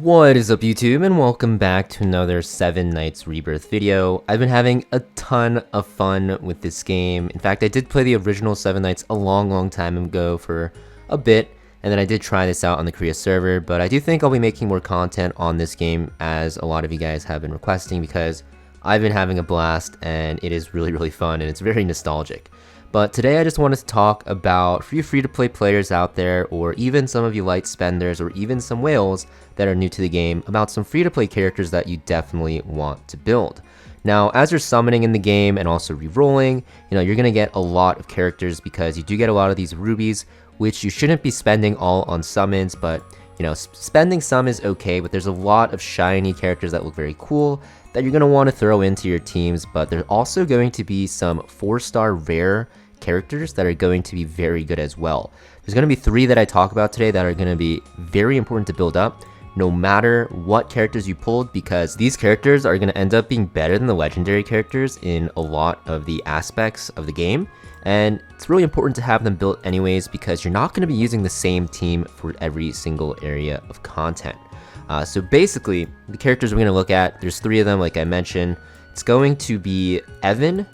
What is up YouTube, and welcome back to another 7 Nights Rebirth video. I've been having a ton of fun with this game. In fact, I did play the original 7 Nights a long time ago for a bit, and then I did try this out on the Korea server, but I do think I'll be making more content on this game as a lot of you guys have been requesting because I've been having a blast and it is really fun and it's very nostalgic. But today I just wanted to talk about free-to-play players out there, or even some of you light spenders, or even some whales that are new to the game, about some free-to-play characters that you definitely want to build. Now, as you're summoning in the game and also re-rolling, you're going to get a lot of characters because you do get a lot of these rubies, which you shouldn't be spending all on summons, but spending some is okay, but there's a lot of shiny characters that look very cool that you're going to want to throw into your teams, but there's also going to be some 4-star rare characters that are going to be very good as well. There's going to be 3 that I talk about today that are going to be very important to build up no matter what characters you pulled, because these characters are going to end up being better than the legendary characters in a lot of the aspects of the game, and it's really important to have them built anyways because you're not going to be using the same team for every single area of content. So basically, the characters we're going to look at, there's 3 of them like I mentioned. It's going to be Evan,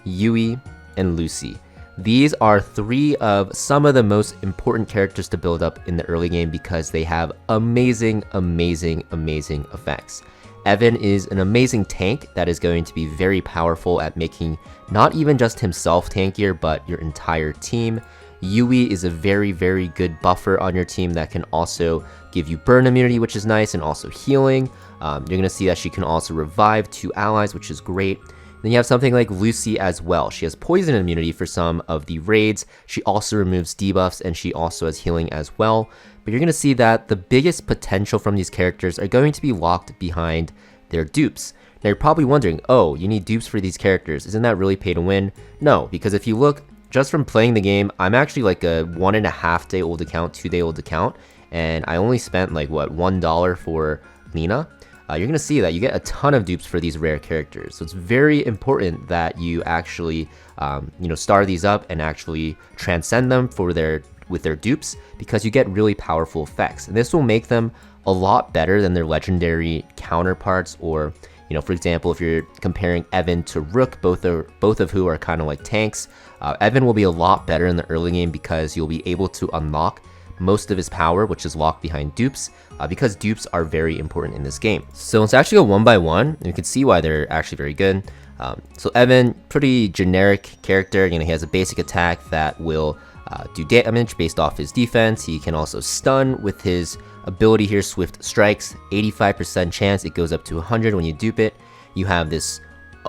Yui, and Lucy. These are 3 of some of the most important characters to build up in the early game because they have amazing effects. Evan is an amazing tank that is going to be very powerful at making not even just himself tankier, but your entire team. Yui is a very good buffer on your team that can also give you burn immunity, which is nice, and also healing. You're going to see that she can also revive 2 allies, which is great. Then you have something like Lucy as well. She has poison immunity for some of the raids. She also removes debuffs, and she also has healing as well. But you're going to see that the biggest potential from these characters are going to be locked behind their dupes. Now you're probably wondering, oh, you need dupes for these characters. Isn't that really pay to win? No, because if you look just from playing the game, I'm actually like a 1.5 day old account, 2 day old account, and I only spent like what, $1 for Lena. You're going to see that you get a ton of dupes for these rare characters. So it's very important that you actually, star these up and actually transcend them with their dupes because you get really powerful effects. And this will make them a lot better than their legendary counterparts, or, for example, if you're comparing Evan to Rook, both of who are kind of like tanks, Evan will be a lot better in the early game because you'll be able to unlock most of his power, which is locked behind dupes, because dupes are very important in this game. So let's actually go one by one, and you can see why they're actually very good. So Evan, pretty generic character. He has a basic attack that will do damage based off his defense. He can also stun with his ability here, Swift Strikes. 85% chance it goes up to 100 when you dupe it. You have this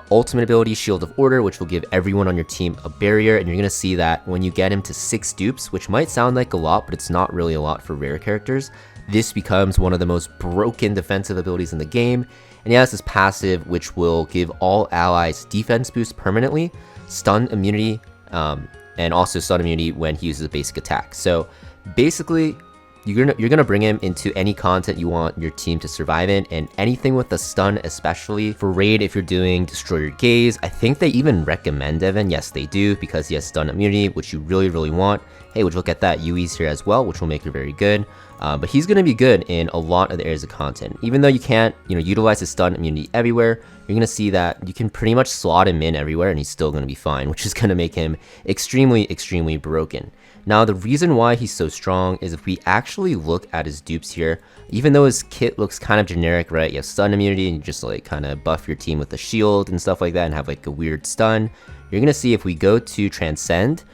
ultimate ability, Shield of Order, which will give everyone on your team a barrier, and you're going to see that when you get him to 6 dupes, which might sound like a lot, but it's not really a lot for rare characters, this becomes one of the most broken defensive abilities in the game. And he has this passive which will give all allies defense boost permanently, stun immunity, and also stun immunity when he uses a basic attack. So basically, you're gonna bring him into any content you want your team to survive in, and anything with the stun, especially for raid if you're doing Destroy Your Gaze. I think they even recommend Evan. Yes, they do, because he has stun immunity, which you really want. Hey, would you look at that? Yui's here as well, which will make her very good. But he's gonna be good in a lot of the areas of content. Even though you can't, utilize his stun immunity everywhere, you're gonna see that you can pretty much slot him in everywhere, and he's still gonna be fine, which is gonna make him extremely broken. Now, the reason why he's so strong is if we actually look at his dupes here, even though his kit looks kind of generic, right? You have stun immunity and you just like kind of buff your team with a shield and stuff like that and have like a weird stun. You're going to see if we go to Transcend,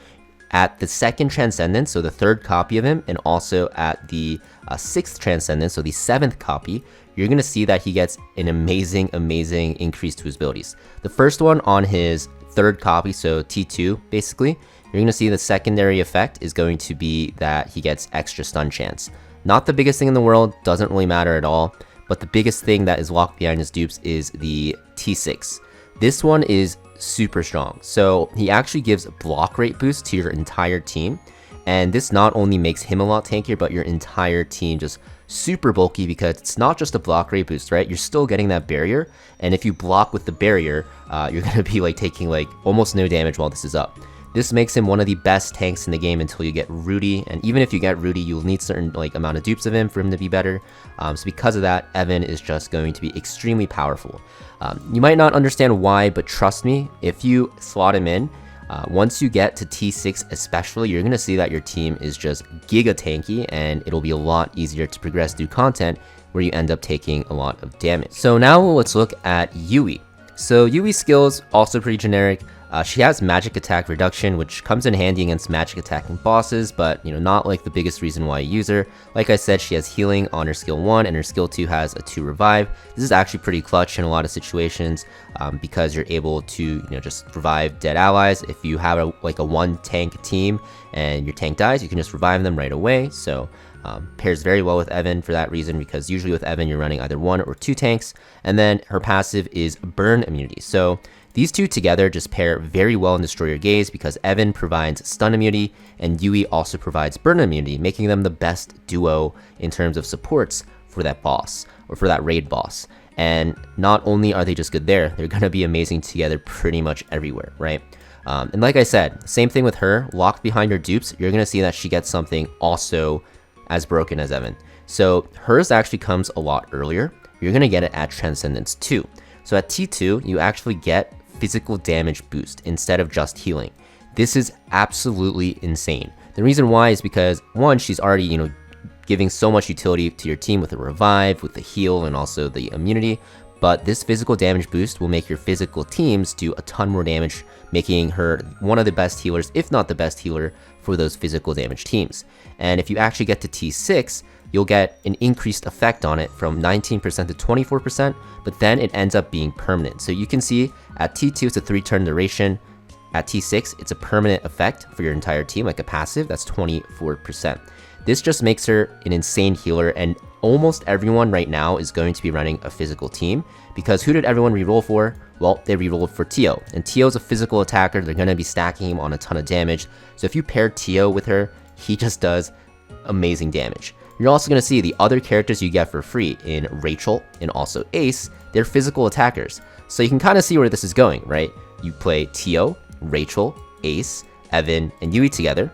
at the 2nd Transcendence, so the 3rd copy of him, and also at the 6th Transcendence, so the 7th copy, you're going to see that he gets an amazing increase to his abilities. The first one on his 3rd copy, so T2 basically, you're going to see the secondary effect is going to be that he gets extra stun chance. Not the biggest thing in the world, doesn't really matter at all, but the biggest thing that is locked behind his dupes is the T6. This one is super strong. So he actually gives block rate boost to your entire team, and this not only makes him a lot tankier, but your entire team just super bulky because it's not just a block rate boost, right? You're still getting that barrier, and if you block with the barrier, you're going to be like taking like almost no damage while this is up. This makes him one of the best tanks in the game until you get Rudy, and even if you get Rudy, you'll need certain amount of dupes of him for him to be better. So because of that, Evan is just going to be extremely powerful. You might not understand why, but trust me, if you slot him in, once you get to T6 especially, you're going to see that your team is just giga tanky, and it'll be a lot easier to progress through content where you end up taking a lot of damage. So now let's look at Yui. So Yui's skills, also pretty generic. She has magic attack reduction, which comes in handy against magic attacking bosses, but not like the biggest reason why you use her. Like I said, she has healing on her skill 1, and her skill 2 has a 2 revive. This is actually pretty clutch in a lot of situations because you're able to just revive dead allies. If you have a 1 tank team and your tank dies, you can just revive them right away. So pairs very well with Evan for that reason, because usually with Evan you're running either 1 or 2 tanks, and then her passive is burn immunity. So these two together just pair very well in Destroy Your Gaze, because Evan provides stun immunity and Yui also provides burn immunity, making them the best duo in terms of supports for that boss, or for that raid boss. And not only are they just good there, they're going to be amazing together pretty much everywhere, right? And like I said, same thing with her. Locked behind her dupes, you're going to see that she gets something also as broken as Evan. So hers actually comes a lot earlier. You're going to get it at Transcendence 2. So at T2, you actually get physical damage boost instead of just healing. This is absolutely insane. The reason why is because, one, she's already, giving so much utility to your team with the revive, with the heal, and also the immunity, but this physical damage boost will make your physical teams do a ton more damage, making her one of the best healers, if not the best healer, for those physical damage teams. And if you actually get to T6, you'll get an increased effect on it from 19% to 24%, but then it ends up being permanent. So you can see at T2 it's a 3-turn duration, at T6 it's a permanent effect for your entire team, like a passive, that's 24%. This just makes her an insane healer, and almost everyone right now is going to be running a physical team, because who did everyone reroll for? Well, they rerolled for Tio, and Tio's a physical attacker. They're going to be stacking him on a ton of damage. So if you pair Tio with her, he just does amazing damage. You're also going to see the other characters you get for free in Rachel and also Ace. They're physical attackers. So you can kind of see where this is going, right? You play Tio, Rachel, Ace, Evan, and Yui together.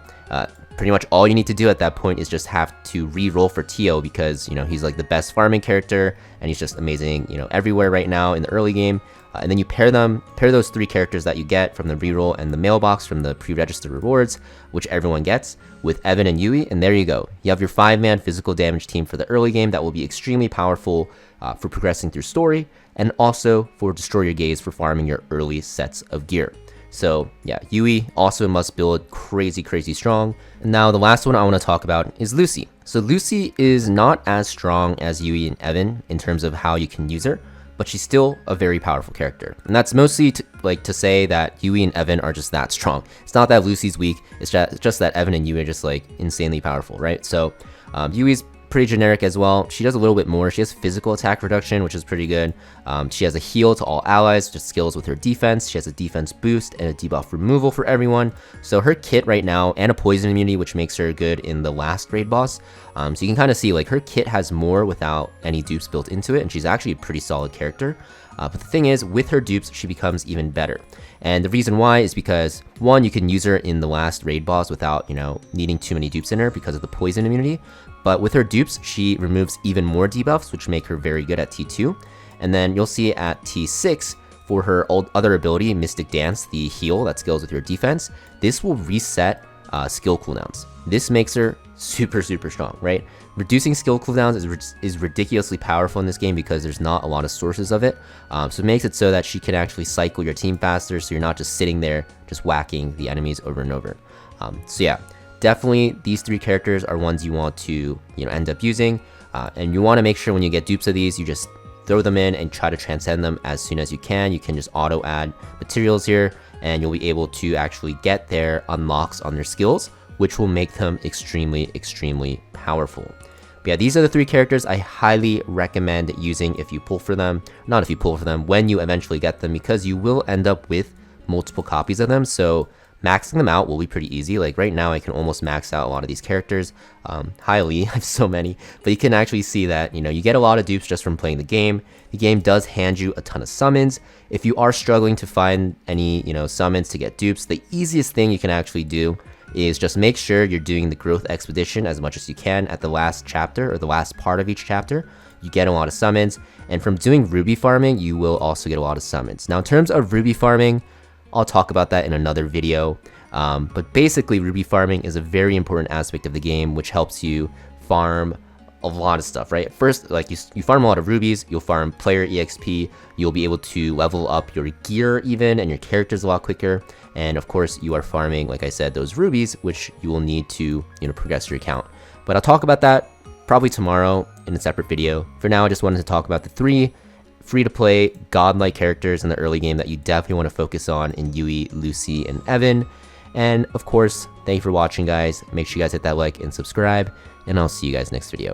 Pretty much all you need to do at that point is just have to re-roll for Tio, because he's like the best farming character and he's just amazing everywhere right now in the early game. And then you pair those 3 characters that you get from the reroll and the mailbox from the pre-registered rewards, which everyone gets, with Evan and Yui, and there you go. You have your 5-man physical damage team for the early game that will be extremely powerful for progressing through story, and also for Destroy Your Gaze for farming your early sets of gear. So yeah, Yui also must build crazy strong. And now the last one I want to talk about is Lucy. So Lucy is not as strong as Yui and Evan in terms of how you can use her, but she's still a very powerful character. And that's mostly to say that Yui and Evan are just that strong. It's not that Lucy's weak, it's just that Evan and Yui are just insanely powerful, right? So Yui's pretty generic as well. She does a little bit more. She has physical attack reduction, which is pretty good. She has a heal to all allies, just skills with her defense. She has a defense boost and a debuff removal for everyone. So her kit right now, and a poison immunity, which makes her good in the last raid boss. So you can kind of see her kit has more without any dupes built into it, and she's actually a pretty solid character. But the thing is, with her dupes, she becomes even better. And the reason why is because, one, you can use her in the last raid boss without, needing too many dupes in her because of the poison immunity. But with her dupes, she removes even more debuffs, which make her very good at T2. And then you'll see at T6, for her other ability, Mystic Dance, the heal that scales with your defense, this will reset skill cooldowns. This makes her super strong, right? Reducing skill cooldowns is ridiculously powerful in this game because there's not a lot of sources of it. So it makes it so that she can actually cycle your team faster, so you're not just sitting there just whacking the enemies over and over. So yeah, definitely these 3 characters are ones you want to end up using, and you want to make sure when you get dupes of these, you just throw them in and try to transcend them as soon as you can. You can just auto add materials here, and you'll be able to actually get their unlocks on their skills, which will make them extremely powerful. But yeah, these are the 3 characters I highly recommend using if you pull for them. Not if you pull for them, when you eventually get them, because you will end up with multiple copies of them. So maxing them out will be pretty easy. Like right now I can almost max out a lot of these characters highly. I have so many, but you can actually see that, you know, you get a lot of dupes just from playing the game. The game does hand you a ton of summons. If you are struggling to find any, you know, summons to get dupes, the easiest thing you can actually do is just make sure you're doing the growth expedition as much as you can at the last chapter or the last part of each chapter. You get a lot of summons, and from doing ruby farming, you will also get a lot of summons. Now in terms of ruby farming, I'll talk about that in another video, but basically ruby farming is a very important aspect of the game, which helps you farm a lot of stuff, right? First, like you farm a lot of rubies, you'll farm player EXP, you'll be able to level up your gear even, and your characters a lot quicker. And of course, you are farming, like I said, those rubies, which you will need to, you know, progress your account. But I'll talk about that probably tomorrow in a separate video. For now, I just wanted to talk about the 3 free-to-play godlike characters in the early game that you definitely want to focus on in Yui, Lucy, and Evan. And of course, thank you for watching, guys. Make sure you guys hit that like and subscribe, and I'll see you guys next video.